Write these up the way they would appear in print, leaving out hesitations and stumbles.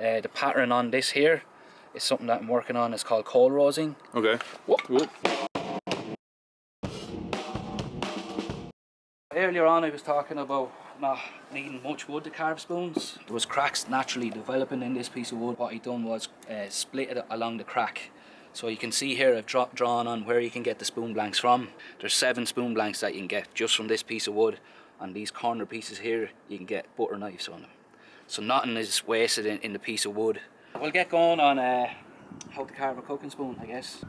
The pattern on this here is something that I'm working on. It's called coal rosing. Okay. Whoop. Earlier on I was talking about not needing much wood to carve spoons. There was cracks naturally developing in this piece of wood. What I done was split it along the crack. So you can see here I've drawn on where you can get the spoon blanks from. There's 7 spoon blanks that you can get just from this piece of wood. And these corner pieces here, you can get butter knives on them. So nothing is wasted in the piece of wood. We'll get going on how to carve a cooking spoon, I guess.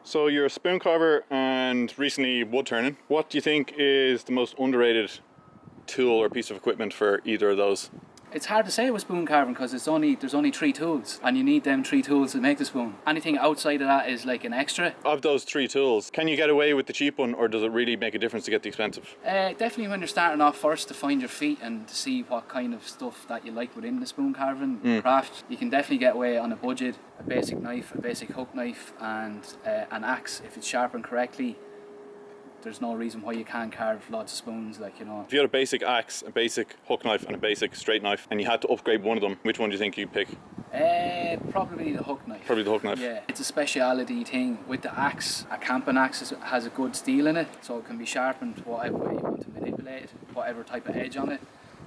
So you're a spoon carver and recently wood turning. What do you think is the most underrated tool or piece of equipment for either of those? It's hard to say with spoon carving because there's only 3 tools and you need them 3 tools to make the spoon. Anything outside of that is like an extra. Of those 3 tools, can you get away with the cheap one or does it really make a difference to get the expensive? Definitely when you're starting off first, to find your feet and to see what kind of stuff that you like within the spoon carving craft. You can definitely get away on a budget. A basic knife, a basic hook knife and an axe if it's sharpened correctly. There's no reason why you can't carve lots of spoons, like, you know. If you had a basic axe, a basic hook knife and a basic straight knife and you had to upgrade one of them, which one do you think you'd pick? Probably the hook knife. Probably the hook knife? Yeah, it's a speciality thing. With the axe, a camping axe has a good steel in it, so it can be sharpened whatever way you want to manipulate it, whatever type of edge on it.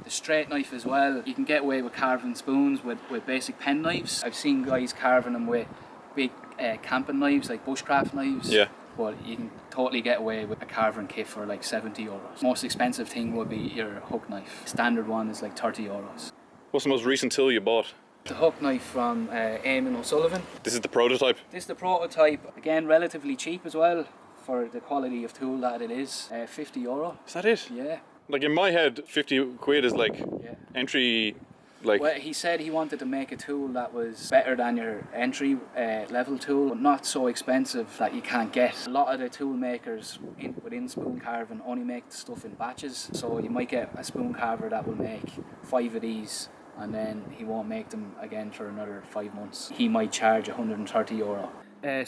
The straight knife as well, you can get away with carving spoons with basic pen knives. I've seen guys carving them with big camping knives, like bushcraft knives. Yeah. But you can totally get away with a carving kit for like €70. Most expensive thing would be your hook knife. Standard one is like €30. What's the most recent tool you bought? The hook knife from Eamon O'Sullivan. This is the prototype? This is the prototype. Again, relatively cheap as well for the quality of tool that it is. €50. Is that it? Yeah. Like in my head, 50 quid is like entry. Like, well, he said he wanted to make a tool that was better than your entry level tool, but not so expensive that you can't get. A lot of the tool makers within spoon carving only make the stuff in batches, so you might get a spoon carver that will make 5 of these and then he won't make them again for another 5 months. He might charge €130.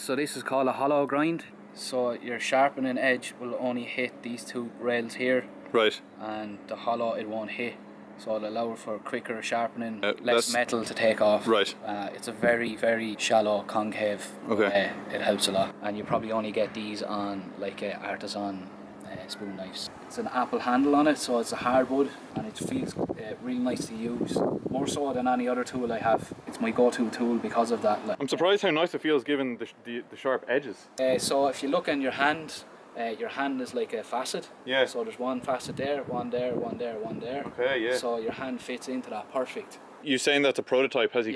So this is called a hollow grind. So your sharpening edge will only hit these 2 rails here. Right. And the hollow it won't hit. So it'll allow for quicker sharpening, less metal to take off. Right. It's a very, very shallow concave. Okay. It helps a lot. And you probably only get these on like artisan spoon knives. It's an apple handle on it, so it's a hardwood and it feels really nice to use. More so than any other tool I have. It's my go-to tool because of that. I'm surprised how nice it feels given the sharp edges. So if you look in your hand is like a facet. Yeah. So there's one facet there, one there, one there, one there. Okay, yeah. So your hand fits into that perfect. You're saying that's a prototype. Has he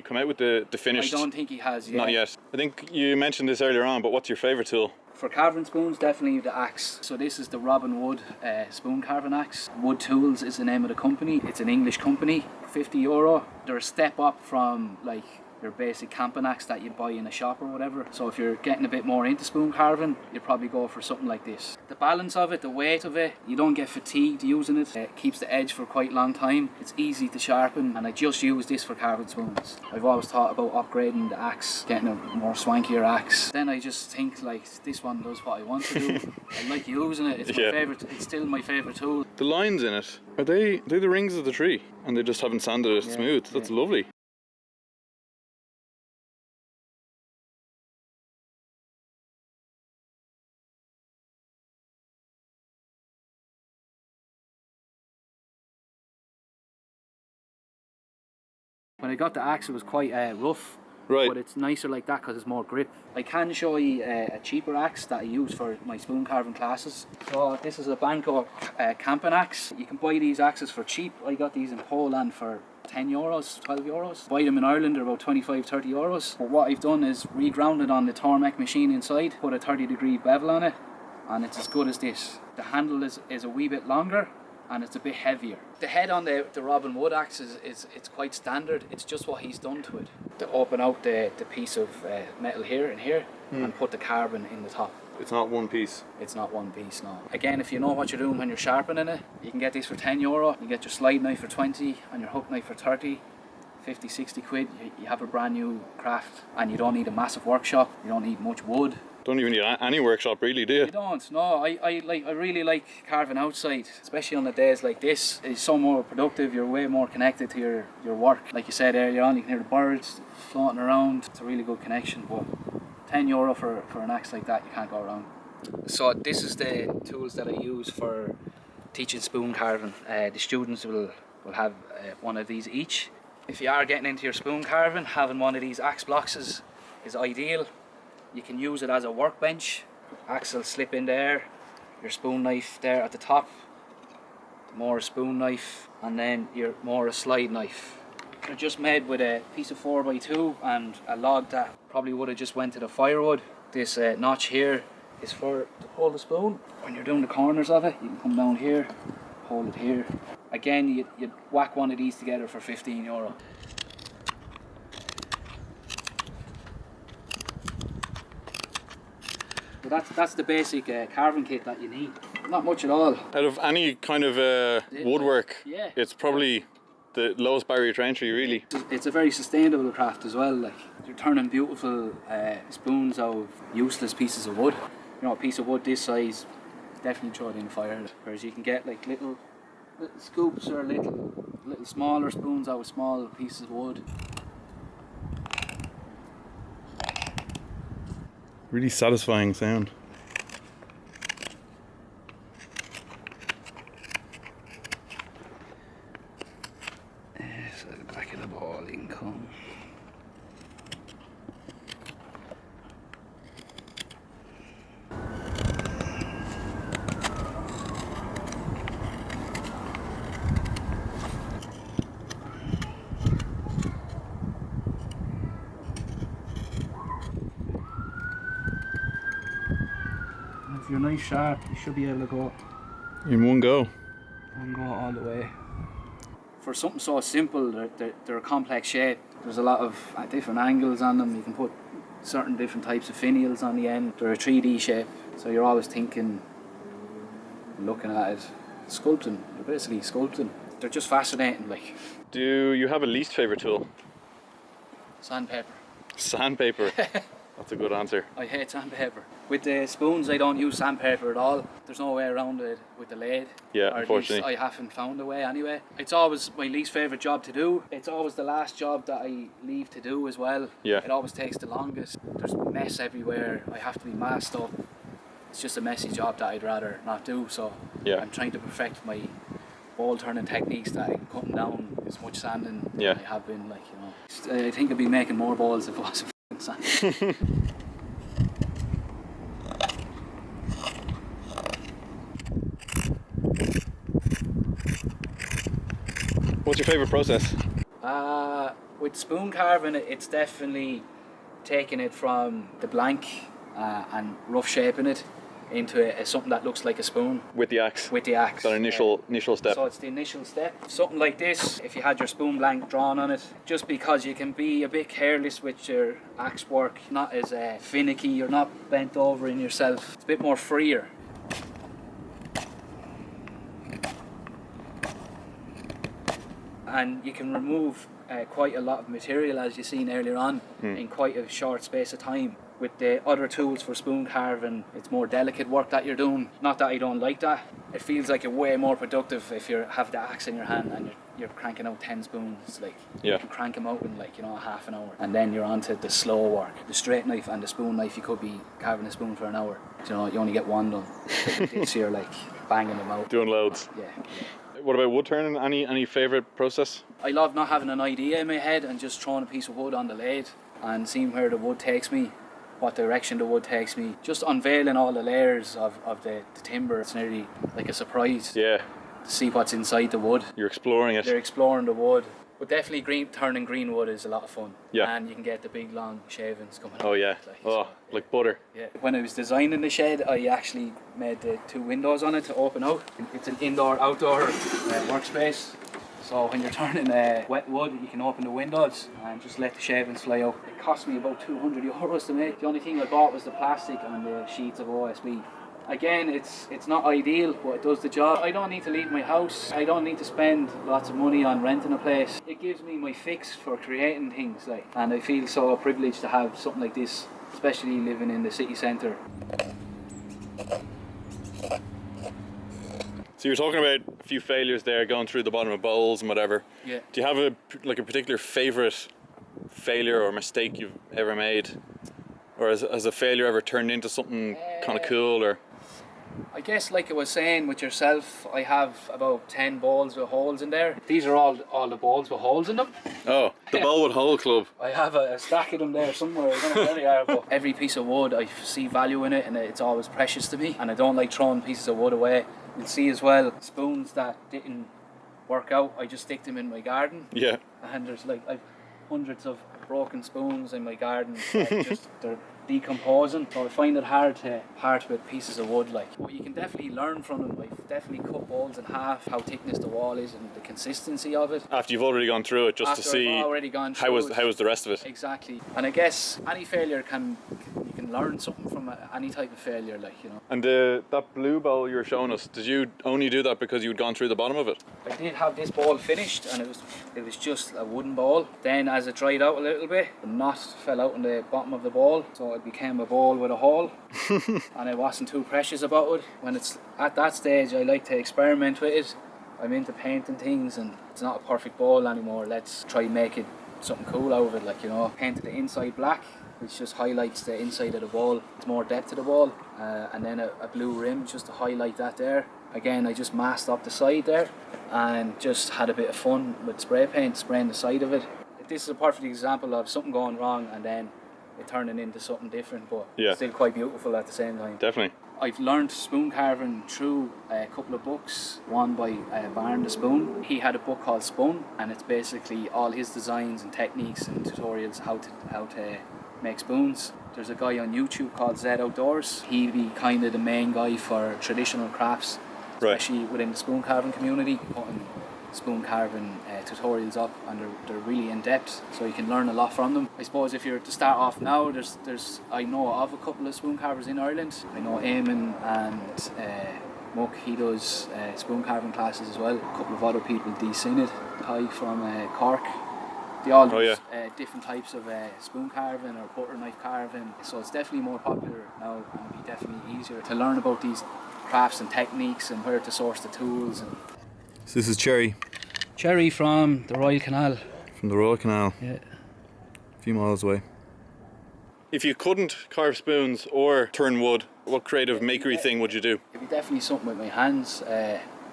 come out with the finished? I don't think he has yet. Not yet. I think you mentioned this earlier on, but what's your favourite tool? For carving spoons, definitely the axe. So this is the Robin Wood spoon carving axe. Wood Tools is the name of the company. It's an English company. €50. They're a step up from like your basic camping axe that you buy in a shop or whatever. So if you're getting a bit more into spoon carving, you'd probably go for something like this. The balance of it, the weight of it, you don't get fatigued using it. It keeps the edge for quite a long time. It's easy to sharpen, and I just use this for carving spoons. I've always thought about upgrading the axe, getting a more swankier axe. Then I just think like this one does what I want to do. I like using it. It's my favourite. It's still my favourite tool. The lines in it, are they the rings of the tree? And they just haven't sanded it smooth. That's lovely. When I got the axe, it was quite rough. Right. But it's nicer like that because it's more grip. I can show you a cheaper axe that I use for my spoon carving classes. So this is a Bahco camping axe. You can buy these axes for cheap. I got these in Poland for €10, €12. Buy them in Ireland, they're about €25, €30. But what I've done is reground it on the Tormek machine inside, put a 30-degree bevel on it, and it's as good as this. The handle is a wee bit longer, and it's a bit heavier. The head on the Robin Wood axe it's quite standard. It's just what he's done to it. To open out the piece of metal here and here and put the carbon in the top. It's not one piece. It's not one piece, no. Again, if you know what you're doing when you're sharpening it, you can get this for €10. You get your slide knife for 20 and your hook knife for 30. 50, 60 quid. You have a brand new craft and you don't need a massive workshop. You don't need much wood. Don't even need any workshop really, do you? You don't. No, I really like carving outside, especially on the days like this. It's so more productive. You're way more connected to your work. Like you said earlier on, you can hear the birds floating around. It's a really good connection. But €10 for an axe like that, you can't go wrong. So this is the tools that I use for teaching spoon carving. The students will have one of these each. If you are getting into your spoon carving, having one of these axe blocks is ideal. You can use it as a workbench. Axe will slip in there, your spoon knife there at the top, more spoon knife, and then your more slide knife. They're just made with a piece of 4x2 and a log that probably would have just went to the firewood. This notch here is for to hold the spoon. When you're doing the corners of it, you can come down here, hold it here. Again, you'd whack one of these together for €15. So that's the basic carving kit that you need. Not much at all. Out of any kind of woodwork, yeah, it's probably the lowest barrier to entry, really. It's a very sustainable craft as well. Like, you're turning beautiful spoons out of useless pieces of wood. You know, a piece of wood this size, definitely throw it in the fire. Whereas you can get like little scoops or little smaller spoons out of small pieces of wood. Really satisfying sound. So the back of the ball you can come. If your knife's sharp, you should be able to go In one go. all the way. For something so simple, they're a complex shape. There's a lot of different angles on them. You can put certain different types of finials on the end. They're a 3D shape, so you're always thinking, looking at it, sculpting. You're basically sculpting. They're just fascinating, like. Do you have a least favourite tool? Sandpaper. Sandpaper. That's a good answer. I hate sandpaper. With the spoons, I don't use sandpaper at all. There's no way around it with the lathe. Yeah, or unfortunately. At least I haven't found a way anyway. It's always my least favourite job to do. It's always the last job that I leave to do as well. Yeah. It always takes the longest. There's mess everywhere. I have to be masked up. It's just a messy job that I'd rather not do. So Yeah. I'm trying to perfect my ball turning techniques, that I'm cutting down as much sanding Yeah. I have been, like, you know. I think I'd be making more balls if it wasn't sand. What's your favourite process? With spoon carving, it's definitely taking it from the blank and rough shaping it into something that looks like a spoon. With the axe? With the axe. That initial step? So it's the initial step. Something like this, if you had your spoon blank drawn on it, just because you can be a bit careless with your axe work, not as finicky, you're not bent over in yourself, it's a bit more freer. And you can remove quite a lot of material, as you've seen earlier on, in quite a short space of time. With the other tools for spoon carving, it's more delicate work that you're doing. Not that I don't like that. It feels like you're way more productive if you have the axe in your hand and you're cranking out 10 spoons. Like, yeah. You can crank them out in, like, you know, half an hour. And then you're on to the slow work. The straight knife and the spoon knife, you could be carving a spoon for an hour. You know, you only get one done. This you're like banging them out. Doing loads. Yeah. What about wood turning? Any favourite process? I love not having an idea in my head and just throwing a piece of wood on the lathe and seeing where the wood takes me, what direction the wood takes me. Just unveiling all the layers of the timber. It's nearly like a surprise. Yeah. To see what's inside the wood. You're exploring it. They're exploring the wood. But definitely turning green wood is a lot of fun. Yeah. And you can get the big long shavings coming out. Oh yeah. Like butter. Yeah. When I was designing the shed, I actually made the 2 windows on it to open out. It's an indoor-outdoor workspace. So when you're turning wet wood, you can open the windows and just let the shavings fly out. It cost me about €200 to make. The only thing I bought was the plastic and the sheets of OSB. Again, it's not ideal, but it does the job. I don't need to leave my house. I don't need to spend lots of money on renting a place. It gives me my fix for creating things, like, and I feel so privileged to have something like this especially living in the city centre. So you're talking about a few failures there, going through the bottom of bowls and whatever. Yeah. Do you have a particular favourite failure or mistake you've ever made? Or has a failure ever turned into something kind of cool? Or I guess, like I was saying with yourself, I have about 10 balls with holes in there. These are all the balls with holes in them. oh, the bowl with hole club. I have a stack of them there somewhere. I don't know where they are, but every piece of wood, I see value in it, and it's always precious to me. And I don't like throwing pieces of wood away. You'll see as well, spoons that didn't work out, I just stick them in my garden. Yeah. And there's I've hundreds of broken spoons in my garden. They're decomposing, so I find it hard to part with pieces of wood. But you can definitely learn from them. I've definitely cut balls in half, how thickness the wall is and the consistency of it. After you've already gone through it, just After to see I've already gone how through was the rest of it. Exactly. And I guess any failure you can learn something from any type of failure, And that blue bowl you were showing us, did you only do that because you'd gone through the bottom of it? I did have this bowl finished, and it was just a wooden bowl. Then as it dried out a little bit, the knot fell out in the bottom of the bowl, so it became a bowl with a hole. And I wasn't too precious about it. When it's at that stage, I like to experiment with it. I'm into painting things, and it's not a perfect bowl anymore. Let's try and make it something cool out of it, Painted the inside black, which just highlights the inside of the bowl. It's more depth to the bowl, and then a blue rim just to highlight that there. Again, I just masked up the side there and just had a bit of fun with spray paint, spraying the side of it. This is a perfect example of something going wrong and then it turning into something different, but still quite beautiful at the same time. Definitely. I've learned spoon carving through a couple of books, one by Bren the Spoon. He had a book called Spun, and it's basically all his designs and techniques and tutorials how to make spoons. There's a guy on YouTube called Zed Outdoors. He'd be kind of the main guy for traditional crafts, especially within the spoon carving community, putting spoon carving tutorials up, and they're really in depth, so you can learn a lot from them. I suppose if you're to start off now, I know of a couple of spoon carvers in Ireland. I know Eamon and Muck, he does spoon carving classes as well. A couple of other people, Dee Synnott, Tadhg from Cork. They all do different types of spoon carving or butter knife carving, so it's definitely more popular now, and it'll be definitely easier to learn about these crafts and techniques and where to source the tools. So this is Cherry. Cherry from the Royal Canal. From the Royal Canal. Yeah. A few miles away. If you couldn't carve spoons or turn wood, what creative makery thing would you do? It'd be definitely something with my hands.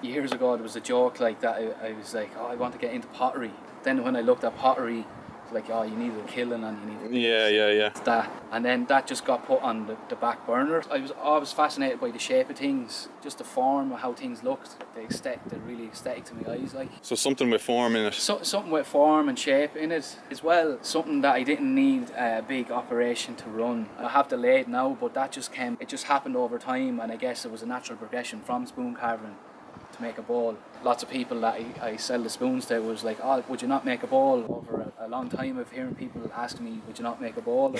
Years ago there was a joke like that. I was like, I want to get into pottery. Then when I looked at pottery, it's like, you need a kiln and you need that. And then that just got put on the back burner. I was always fascinated by the shape of things, just the form of how things looked. They're really aesthetic to my eyes. So something with form in it. Something with form and shape in it as well. Something that I didn't need a big operation to run. I have the lathe now, but that just happened over time, and I guess it was a natural progression from spoon carving to make a bowl. Lots of people that I sell the spoons to was like, would you not make a bowl? Over a long time of hearing people ask me, would you not make a bowl?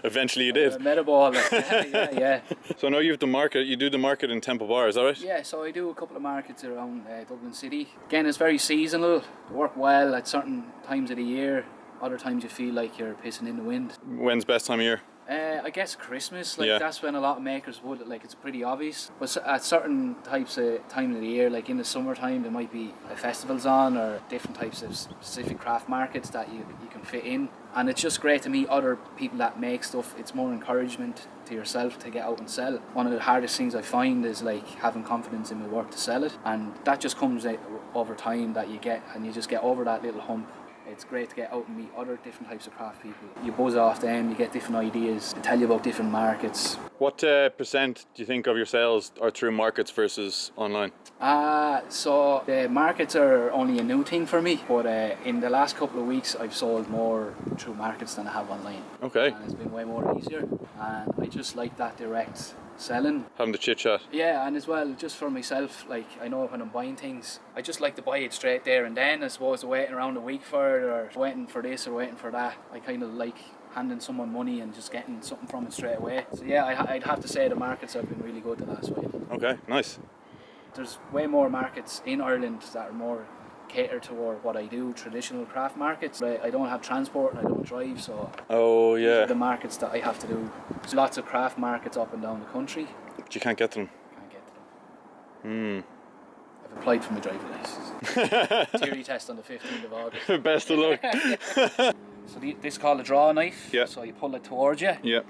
Eventually you did. I made a bowl. Yeah. So I know you do the market in Temple Bar, is that right? Yeah, so I do a couple of markets around Dublin City. Again, it's very seasonal. They work well at certain times of the year. Other times you feel like you're pissing in the wind. When's best time of year? I guess Christmas, that's when a lot of makers would, it's pretty obvious. But at certain types of time of the year, like in the summertime, there might be festivals on or different types of specific craft markets that you can fit in. And it's just great to meet other people that make stuff. It's more encouragement to yourself to get out and sell. One of the hardest things I find is having confidence in my work to sell it. And that just comes over time that you get, and you just get over that little hump. It's great to get out and meet other different types of craft people. You buzz off them, you get different ideas, they tell you about different markets. What percent do you think of your sales are through markets versus online? So the markets are only a new thing for me, but in the last couple of weeks I've sold more through markets than I have online. Okay. And it's been way more easier, and I just like that direct selling. Having the chit chat. Yeah, and as well, just for myself, I know when I'm buying things, I just like to buy it straight there and then, as opposed to waiting around a week for it, or waiting for this or waiting for that. I kind of like handing someone money and just getting something from it straight away. So yeah, I'd have to say the markets have been really good the last while. Okay, nice. There's way more markets in Ireland that are more cater toward what I do, traditional craft markets. I don't have transport and I don't drive, so Oh, these are yeah. the markets that I have to do. There's lots of craft markets up and down the country. But you can't get to them. Can't get to them. Hmm. I've applied for my driving license. Theory test on the 15th of August. Best of luck. So this is called a draw knife. Yeah. So you pull it towards you. Yeah.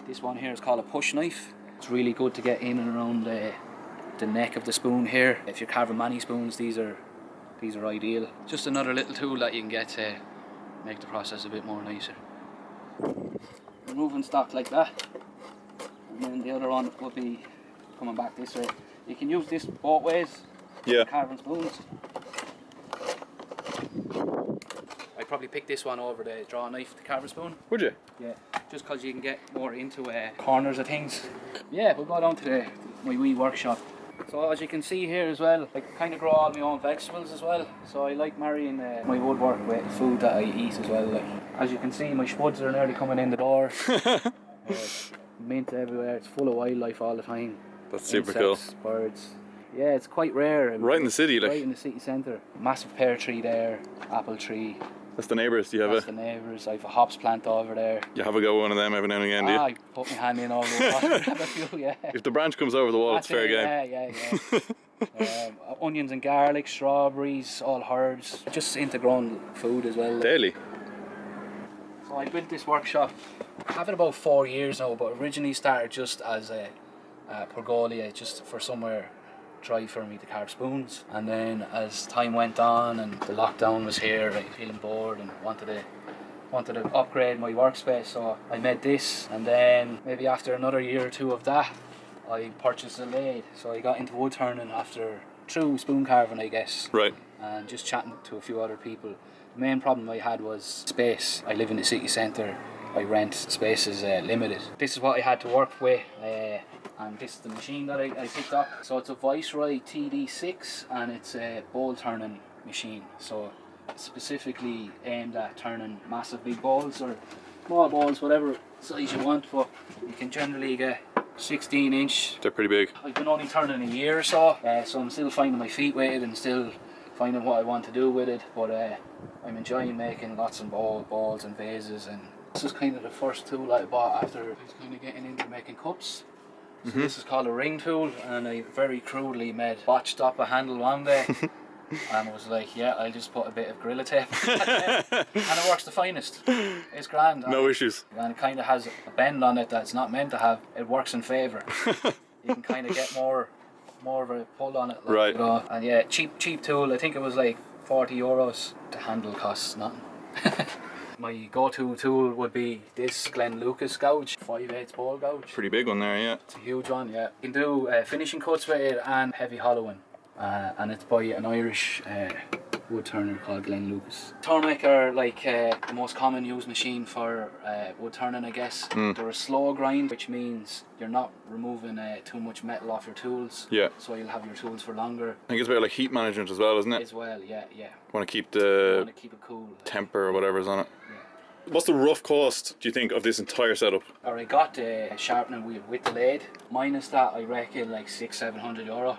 This one here is called a push knife. It's really good to get in and around the neck of the spoon here. If you're carving many spoons, these are ideal. Just another little tool that you can get to make the process a bit more nicer. Removing stock like that, and then the other one will be coming back this way. You can use this both ways. Yeah. Carving spoons. I'd probably pick this one over the draw knife to carve a spoon. Would you? Yeah, just because you can get more into corners of things. Yeah, we'll go down to my wee workshop. So as you can see here as well, I kind of grow all my own vegetables as well. So I like marrying my woodwork with food that I eat as well. Like, as you can see, my spuds are nearly coming in the door. Mint everywhere. It's full of wildlife all the time. That's super Insects, cool. birds. Yeah, it's quite rare. Right in the city, like. Right in the city centre. Massive pear tree there, apple tree. That's the neighbours. Do you have That's the neighbours. I have a hops plant over there. You have a go at one of them every now and again, do you? I put my hand in over the water, grab a few, yeah. If the branch comes over the wall, That's it's fair it, game. Yeah. Onions and garlic, strawberries, all herbs. Just into growing food as well. Daily. So I built this workshop. I have it about 4 years now, but originally started just as a pergola, just for somewhere dry for me to carve spoons. And then as time went on and the lockdown was here, I was feeling bored and wanted to upgrade my workspace, so I made this. And then maybe after another year or two of that, I purchased a lathe. So I got into wood turning through spoon carving, I guess. Right. And just chatting to a few other people. The main problem I had was space. I live in the city centre. I rent, space is limited. This is what I had to work with, and this is the machine that I picked up. So it's a Viceroy TD6 and it's a bowl turning machine. So it's specifically aimed at turning massive big balls or small balls, whatever size you want, but you can generally get 16-inch. They're pretty big. I've been only turning a year or so, so I'm still finding my feet with it and still finding what I want to do with it, but I'm enjoying making lots of balls and vases. And this is kind of the first tool I bought after I was kind of getting into making cups. So this is called a ring tool, and I very crudely botched up a handle one day and was like, yeah, I'll just put a bit of Gorilla Tape and it works the finest. It's grand. No issues. And it kind of has a bend on it that's not meant to have. It works in favour. You can kind of get more of a pull on it. Like, right. You know. And yeah, cheap tool. I think it was like €40. The handle costs nothing. My go-to tool would be this Glen Lucas gouge, 5/8 ball gouge. Pretty big one there, yeah. It's a huge one, yeah. You can do finishing cuts with it and heavy hollowing. And it's by an Irish wood turner called Glen Lucas. Tourmaker are like the most common used machine for wood turning, I guess. They're a slow grind, which means you're not removing too much metal off your tools. Yeah. So you'll have your tools for longer. I think it's about like heat management as well, isn't it? As well, yeah. Want to keep You the want to keep it cool. temper or whatever's on it. Yeah. What's the rough cost, do you think, of this entire setup? Or I got the sharpening wheel with the lathe. Minus that, I reckon like €600-700.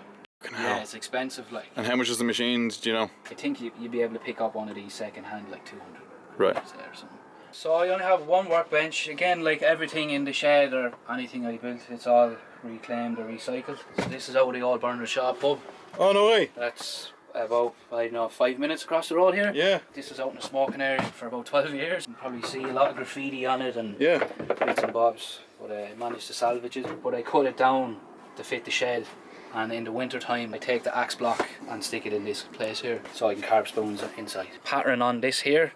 Yeah, it's expensive, like. And how much is the machines, do you know? I think you'd be able to pick up one of these second hand like 200. Right. Or something. So I only have one workbench. Again, like everything in the shed or anything I built, it's all reclaimed or recycled. So this is out of the old Burner Shop pub. Oh, no way. That's about, 5 minutes across the road here. Yeah. This is out in the smoking area for about 12 years. You can probably see a lot of graffiti on it and Yeah. bits and bobs. But I managed to salvage it. But I cut it down to fit the shed. And in the winter time I take the axe block and stick it in this place here so I can carve spoons inside. Pattern on this here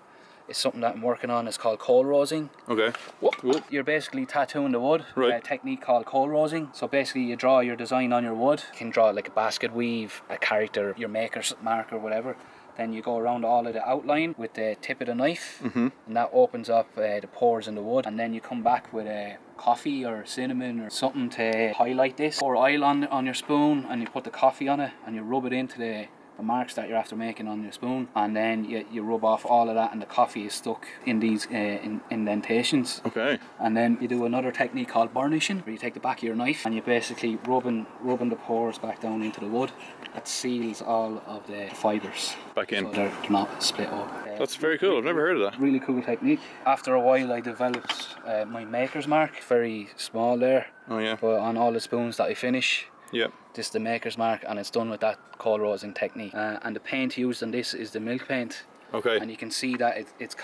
is something that I'm working on. It's called coal rosing. Okay. Cool. You're basically tattooing the wood. Right. A technique called coal rosing. So basically you draw your design on your wood. You can draw like a basket weave, a character, your maker's mark or whatever. Then you go around all of the outline with the tip of the knife, and that opens up the pores in the wood. And then you come back with a coffee or cinnamon or something to highlight this. Pour oil on your spoon and you put the coffee on it and you rub it into the the marks that you're after making on your spoon, and then you rub off all of that, and the coffee is stuck in these indentations. Okay. And then you do another technique called burnishing, where you take the back of your knife and you basically rubbing the pores back down into the wood. That seals all of the fibres Back in. so they're not split up. That's very cool. I've never heard of that. Really cool technique. After a while I developed my maker's mark, very small there. Oh yeah. But on all the spoons that I finish, Yeah. this is the maker's mark, and it's done with that cold roasting technique. And the paint used on this is the milk paint. Okay. And you can see that it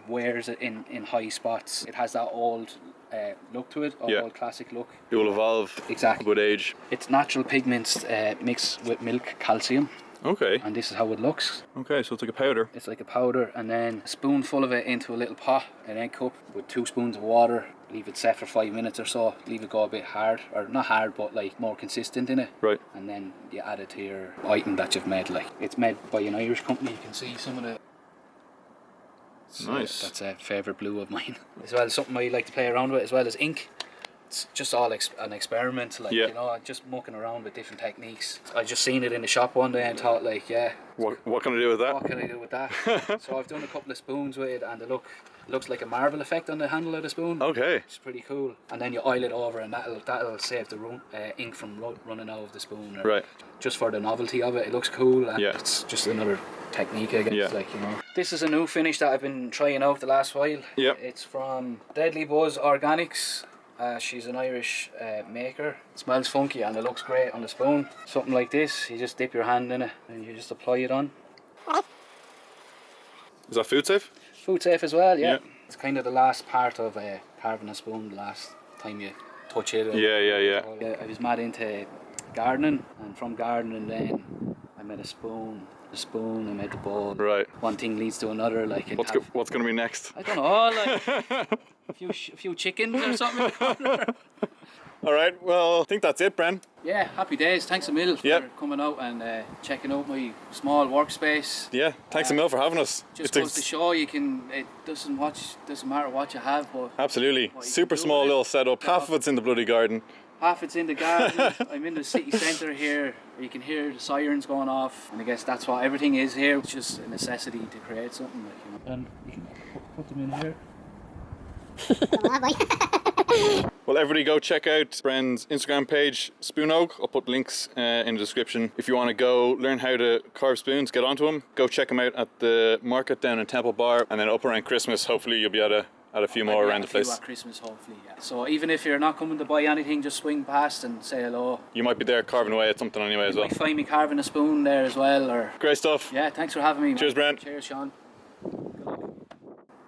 wears it in high spots. It has that old look to it, old classic look. It will evolve. Exactly. With age. It's natural pigments mixed with milk calcium. Okay. And this is how it looks. Okay, so it's like a powder. It's like a powder, and then a spoonful of it into a little pot, an egg cup with 2 spoons of water. Leave it set for 5 minutes or so. Leave it go a bit hard, or not hard, but like more consistent in it. Right. And then you add it to your item that you've made. Like, it's made by an Irish company. You can see some of the. Nice. That's a favourite blue of mine. As well as something I like to play around with, as well as ink. It's just all an experiment, like, you know, just mucking around with different techniques. I just seen it in the shop one day and thought, like, yeah. What can I do with that? What can I do with that? So I've done a couple of spoons with it, and it looks like a marble effect on the handle of the spoon. Okay. It's pretty cool. And then you oil it over, and that'll save the ink from running out of the spoon. Right. Just for the novelty of it, it looks cool, and yeah. It's just another technique, I guess. Yeah. Like, you know. This is a new finish that I've been trying out the last while. Yep. It's from Deadly Buzz Organics. She's an Irish maker. It smells funky and it looks great on the spoon. Something like this, you just dip your hand in it and you just apply it on. Is that food safe? Food safe as well, yeah. It's kind of the last part of carving a spoon, the last time you touch it. Yeah. I was mad into gardening, and from gardening then I made a spoon. The spoon, I made the bowl. Right. One thing leads to another. Like, what's going to be next? I don't know, like a few chickens or something. All right, well, I think that's it, Bren. Yeah, happy days. Thanks a mil for coming out and checking out my small workspace. Yeah, thanks a mil for having us. Just goes to show it doesn't matter what you have, but absolutely. Super small little setup. Half of it's in the bloody garden. Half it's in the garden. I'm in the city centre here. You can hear the sirens going off, and I guess that's what everything is here. It's just a necessity to create something, like, you know. And you can put them in here. Well, everybody go check out Bren's Instagram page, Spúnóg. I'll put links in the description. If you want to go learn how to carve spoons, get onto him. Go check him out at the market down in Temple Bar, and then up around Christmas, hopefully you'll be at a few more around the place. At Christmas, hopefully, yeah. So even if you're not coming to buy anything, just swing past and say hello. You might be there carving away at something anyway as well. You might find me carving a spoon there as well. Or great stuff. Yeah, thanks for having me. Cheers, Bren. Cheers, Sean.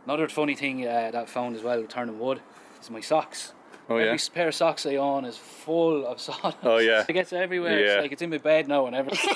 Another funny thing that I found as well with turning wood is my socks. Oh, yeah? Every pair of socks I own is full of sawdust. Oh, yeah. It gets everywhere. Yeah. It's like it's in my bed now and everything.